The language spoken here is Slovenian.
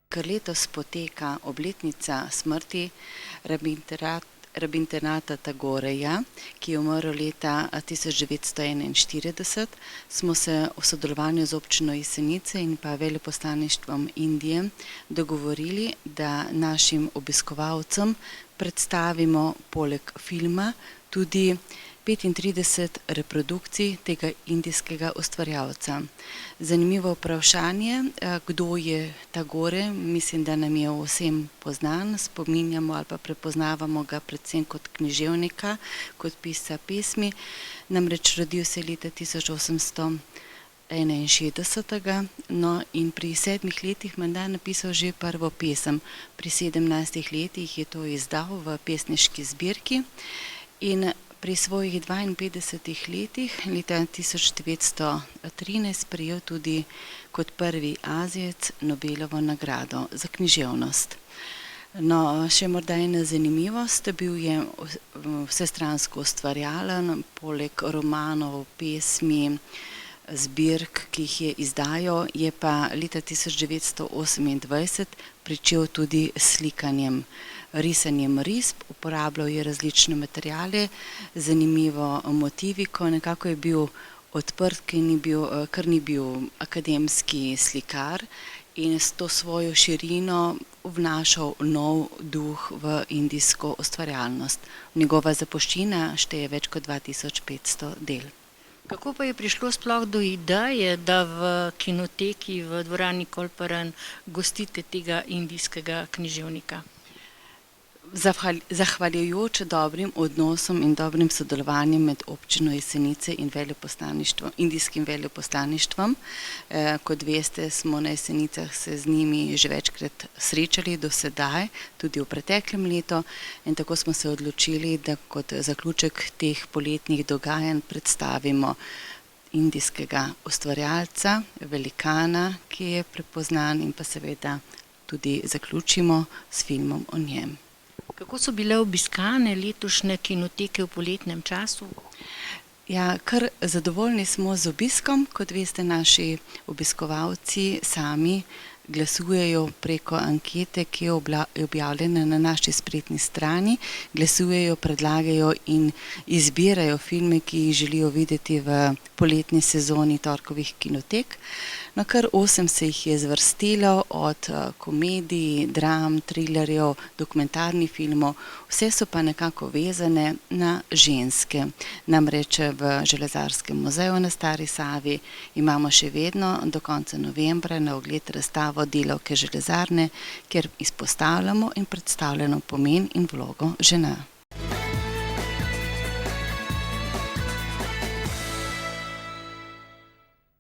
Ker letos poteka obletnica smrti Rabindranath Tagoreja, ki je umrl leta 1941, smo se v sodelovanju z občino Jesenice in pa veleposlaništvom Indije dogovorili, da našim obiskovalcem predstavimo poleg filma tudi 35 reprodukcij tega indijskega ustvarjalca. Zanimivo vprašanje, kdo je Tagore, mislim, da nam je vsem poznan, spominjamo ali pa prepoznavamo ga predvsem kot književnika, kot pisca pesmi. Namreč rodil se je leta 1861, no, in pri 7 letih menda napisal že prvo pesem. Pri 17 letih je to izdal v pesniški zbirki in pri svojih 52 letih, leta 1913, prejel tudi kot prvi Azijec Nobelovo nagrado za književnost. No, še morda ena zanimivost, bil je vsestransko ustvarjalen, poleg romanov, pesmi, zbirk, ki jih je izdajal, je pa leta 1928 pričel tudi s slikanjem, risanjem risb, uporabljal je različne materiale, zanimivo motiviko, nekako je bil odprt, ker ni bil akademski slikar in s to svojo širino vnašal nov duh v indijsko ustvarjalnost. Njegova zapuščina šteje več kot 2500 del. Kako pa je prišlo sploh do ideje, da v kinoteki v dvorani Kolparan gostite tega indijskega književnika? Zahvaljujoč dobrim odnosom in dobrim sodelovanjem med občino Jesenice in indijskim veleposlaništvom. Kot veste, smo na Jesenicah se z njimi že večkrat srečali do sedaj, tudi v preteklem letu, in tako smo se odločili, da kot zaključek teh poletnih dogajanj predstavimo indijskega ustvarjalca, velikana, ki je prepoznan, in pa seveda tudi zaključimo s filmom o njem. Kako so bile obiskane letošnje kinoteke v poletnem času? Ja, kar zadovoljni smo z obiskom. Kot veste, naši obiskovalci sami glasujejo preko ankete, ki je objavljena na naši spletni strani. Glasujejo, predlagajo in izbirajo filme, ki jih želijo videti v poletni sezoni torkovih kinotek. No, kar 8 se jih je zvrstilo, od komedij, dram, trilerjev, dokumentarnih filmov, vse so pa nekako vezane na ženske. Namreč v Železarskem muzeju na Stari Savi imamo še vedno do konca novembra na ogled razstavo Delavke železarne, kjer izpostavljamo in predstavljamo pomen in vlogo žena.